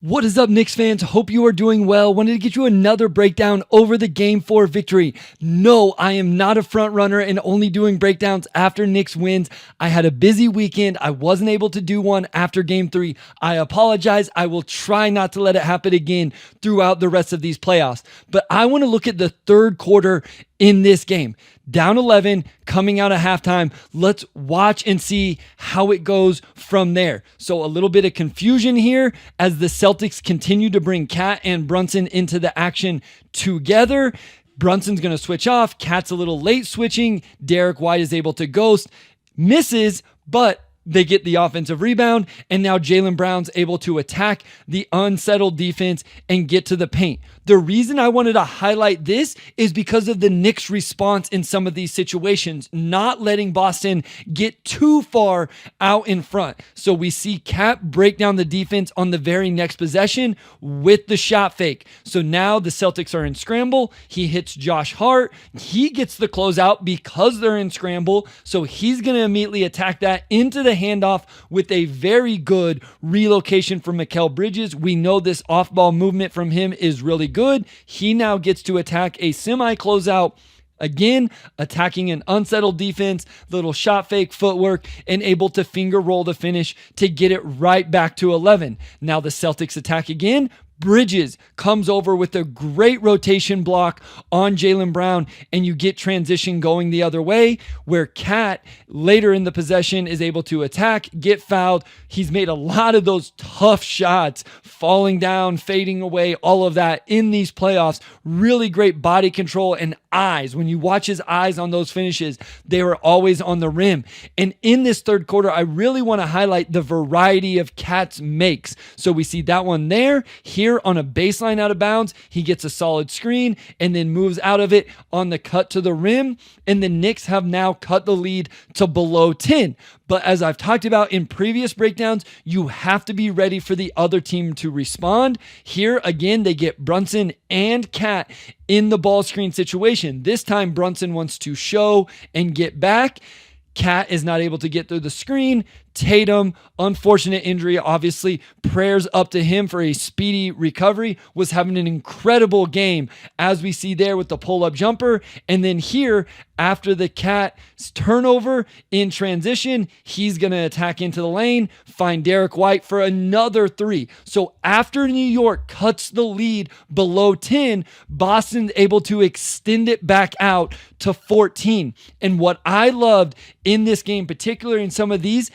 What is up, Knicks fans? Hope you are doing well. Wanted to get you another breakdown over the Game 4 victory. No, I am not a front runner and only doing breakdowns after Knicks wins. I had a busy weekend. I wasn't able to do one after Game 3. I apologize. I will try not to let it happen again throughout the rest of these playoffs. But I want to look at the third quarter in this game. Down 11, coming out of halftime. Let's watch and see how it goes from there. So a little bit of confusion here as the Celtics continue to bring Cat and Brunson into the action together. Brunson's going to switch off. Cat's a little late switching. Derek White is able to ghost. Misses, but they get the offensive rebound, and now Jalen Brown's able to attack the unsettled defense and get to the paint. The reason I wanted to highlight this is because of the Knicks' response in some of these situations, not letting Boston get too far out in front. So we see Cat break down the defense on the very next possession with the shot fake. So now the Celtics are in scramble. He hits Josh Hart. He gets the closeout because they're in scramble. So he's going to immediately attack that into the handoff with a very good relocation from Mikal Bridges. We know this off-ball movement from him is really good. He now gets to attack a semi-closeout. Again, attacking an unsettled defense, little shot fake footwork, and able to finger roll the finish to get it right back to 11. Now the Celtics attack again. Bridges comes over with a great rotation block on Jalen Brown, and you get transition going the other way, where Cat later in the possession is able to attack, get fouled. He's made a lot of those tough shots, falling down, fading away, all of that in these playoffs. Really great body control and eyes. When you watch his eyes on those finishes, they were always on the rim. And in this third quarter, I really want to highlight the variety of Cat's makes. So we see that one there. Here on a baseline out of bounds, he gets a solid screen and then moves out of it on the cut to the rim. And the Knicks have now cut the lead to below 10. But as I've talked about in previous breakdowns, you have to be ready for the other team to respond. Here, again, they get Brunson and Cat in the ball screen situation. This time, Brunson wants to show and get back. Cat is not able to get through the screen. Tatum, unfortunate injury, obviously, prayers up to him for a speedy recovery, was having an incredible game, as we see there with the pull-up jumper. And then here, after the Cat's turnover in transition, he's going to attack into the lane, find Derek White for another three. So after New York cuts the lead below 10, Boston's able to extend it back out to 14. And what I loved in this game, particularly in some of these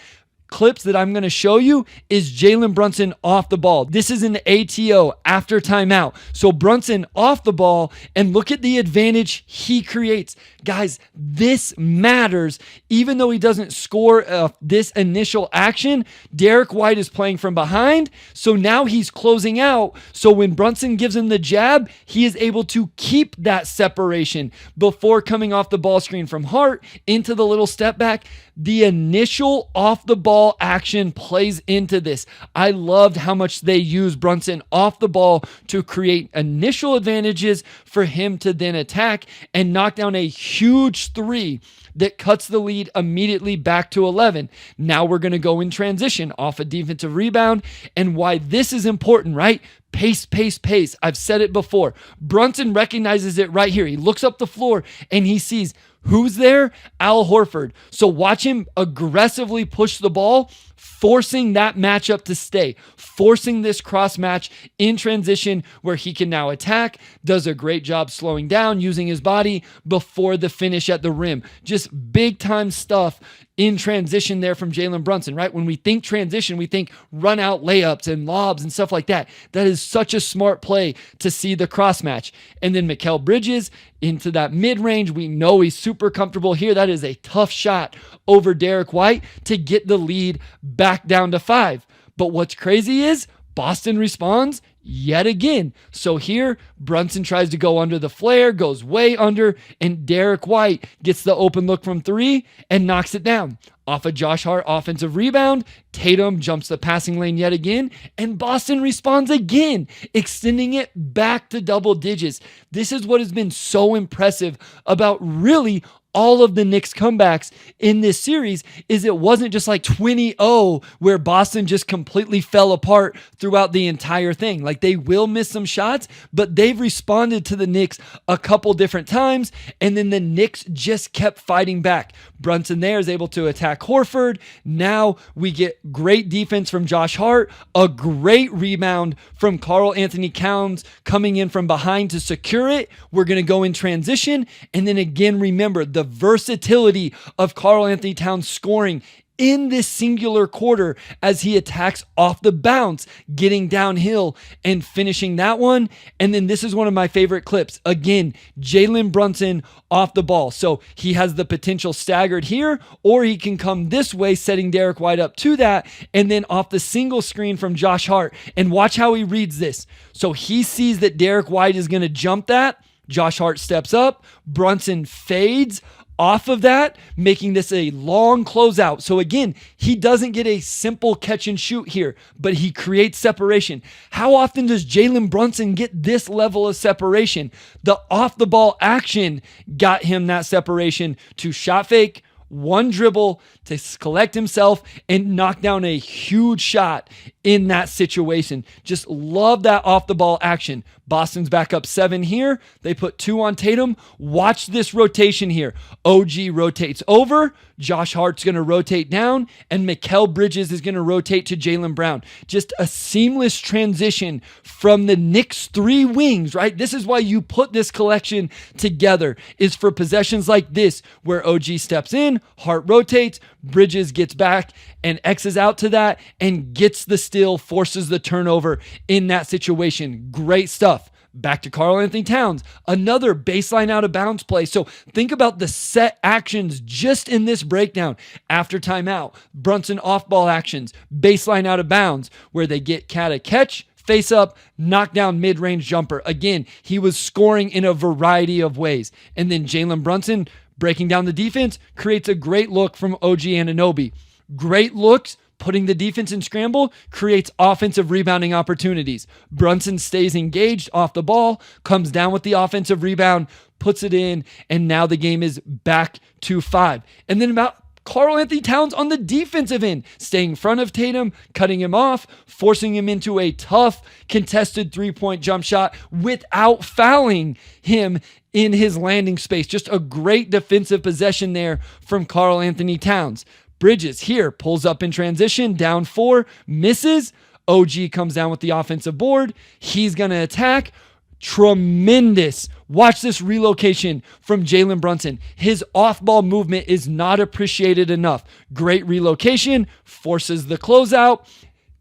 clips that I'm going to show you, is Jalen Brunson off the ball. This is an ATO after timeout. So Brunson off the ball, and look at the advantage he creates. Guys, this matters. Even though he doesn't score this initial action, Derek White is playing from behind. So now he's closing out. So when Brunson gives him the jab, he is able to keep that separation before coming off the ball screen from Hart into the little step back. The initial off the ball action plays into this. I loved how much they use Brunson off the ball to create initial advantages for him to then attack and knock down a huge three that cuts the lead immediately back to 11. Now we're going to go in transition off a defensive rebound, and why this is important, right? Pace, pace, pace. I've said it before. Brunson recognizes it right here. He looks up the floor and he sees who's there? Al Horford. So watch him aggressively push the ball, forcing that matchup to stay, forcing this cross match in transition where he can now attack, does a great job slowing down, using his body before the finish at the rim. Just big time stuff in transition there from Jalen Brunson, right? When we think transition, we think run out layups and lobs and stuff like that. That is such a smart play to see the cross match. And then Mikal Bridges into that mid-range. We know he's super comfortable here. That is a tough shot over Derek White to get the lead back down to 5. But what's crazy is Boston responds yet again. So here, Brunson tries to go under the flare, goes way under, and Derek White gets the open look from 3 and knocks it down. Off a Josh Hart offensive rebound, Tatum jumps the passing lane yet again, and Boston responds again, extending it back to double digits. This is what has been so impressive about really all of the Knicks comebacks in this series is it wasn't just like 20-0 where Boston just completely fell apart throughout the entire thing. Like, they will miss some shots, but they've responded to the Knicks a couple different times, and then the Knicks just kept fighting back. Brunson there is able to attack Horford. Now we get great defense from Josh Hart, a great rebound from Karl-Anthony Towns coming in from behind to secure it. We're going to go in transition. And then again, remember the versatility of Karl-Anthony Towns scoring in this singular quarter as he attacks off the bounce, getting downhill and finishing that one. And then this is one of my favorite clips. Again, Jalen Brunson off the ball. So he has the potential staggered here, or he can come this way, setting Derek White up to that, and then off the single screen from Josh Hart. And watch how he reads this. So he sees that Derek White is going to jump that. Josh Hart steps up. Brunson fades off of that, making this a long closeout. So again, he doesn't get a simple catch and shoot here, but he creates separation. How often does Jalen Brunson get this level of separation? The off the ball action got him that separation to shot fake, one dribble to collect himself and knock down a huge shot in that situation. Just love that off the ball action. Boston's back up 7 here. They put 2 on Tatum. Watch this rotation here. OG rotates over. Josh Hart's going to rotate down, and Mikal Bridges is going to rotate to Jaylen Brown. Just a seamless transition from the Knicks 3 wings, right? This is why you put this collection together, is for possessions like this where OG steps in, Hart rotates, Bridges gets back and X's out to that and gets the steal, forces the turnover in that situation. Great stuff. Back to Karl-Anthony Towns, another baseline out of bounds play. So think about the set actions just in this breakdown. After timeout, Brunson off-ball actions, baseline out of bounds, where they get Cat a catch, face up, knockdown mid-range jumper. Again, he was scoring in a variety of ways. And then Jalen Brunson, breaking down the defense, creates a great look from OG Anunoby. Great looks, putting the defense in scramble, creates offensive rebounding opportunities. Brunson stays engaged off the ball, comes down with the offensive rebound, puts it in, and now the game is back to 5. And then about Karl-Anthony Towns on the defensive end, staying in front of Tatum, cutting him off, forcing him into a tough contested 3-point jump shot without fouling him in his landing space. Just a great defensive possession there from Karl-Anthony Towns. Bridges here pulls up in transition, down 4, misses. OG comes down with the offensive board. He's going to attack. Tremendous. Watch this relocation from Jalen Brunson. His off-ball movement is not appreciated enough. Great relocation, forces the closeout,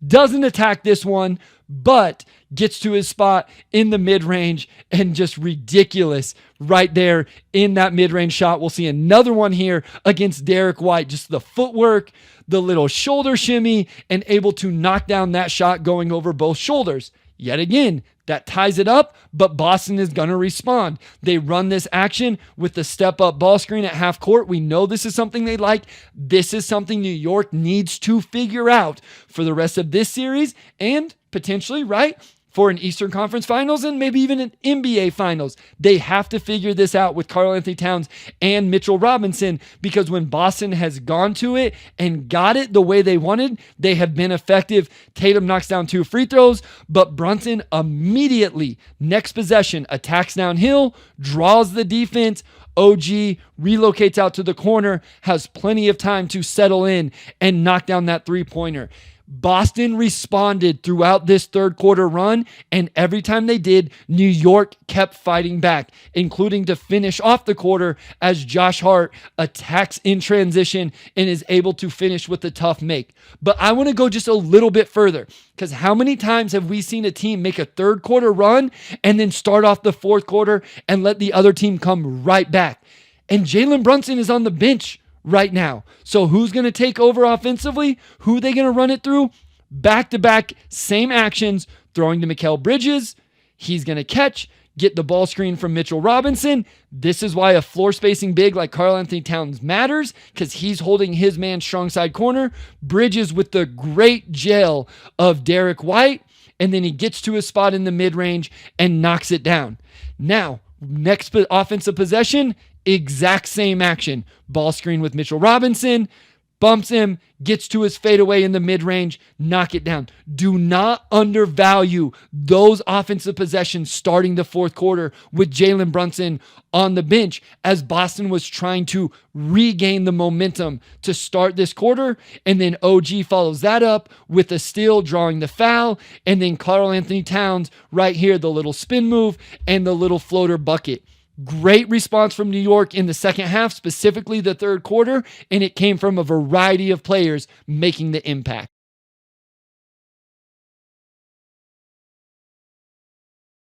doesn't attack this one, but gets to his spot in the mid-range and just ridiculous right there in that mid-range shot. We'll see another one here against Derek White. Just the footwork, the little shoulder shimmy, and able to knock down that shot going over both shoulders. Yet again, that ties it up, but Boston is going to respond. They run this action with the step-up ball screen at half court. We know this is something they like. This is something New York needs to figure out for the rest of this series and potentially, right, for an Eastern Conference Finals and maybe even an NBA Finals. They have to figure this out with Karl-Anthony Towns and Mitchell Robinson, because when Boston has gone to it and got it the way they wanted, they have been effective. Tatum knocks down 2 free throws, but Brunson immediately, next possession, attacks downhill, draws the defense. OG relocates out to the corner, has plenty of time to settle in and knock down that 3-pointer. Boston responded throughout this third quarter run, and every time they did, New York kept fighting back, including to finish off the quarter as Josh Hart attacks in transition and is able to finish with a tough make. But I want to go just a little bit further, because how many times have we seen a team make a third quarter run and then start off the fourth quarter and let the other team come right back? And Jalen Brunson is on the bench right now. So who's going to take over offensively? Who are they going to run it through? Back-to-back, same actions, throwing to Mikal Bridges. He's going to catch, get the ball screen from Mitchell Robinson. This is why a floor spacing big like Karl-Anthony Towns matters, because he's holding his man strong side corner. Bridges with the great gel of Derek White, and then he gets to his spot in the mid-range and knocks it down. Now, next offensive possession, Exact same action. Ball screen with Mitchell Robinson, bumps him, gets to his fadeaway in the mid-range, knock it down. Do not undervalue those offensive possessions starting the fourth quarter with Jalen Brunson on the bench as Boston was trying to regain the momentum to start this quarter. And then OG follows that up with a steal, drawing the foul. And then Karl-Anthony Towns right here, the little spin move and the little floater bucket. Great response from New York in the second half, specifically the third quarter, and it came from a variety of players making the impact.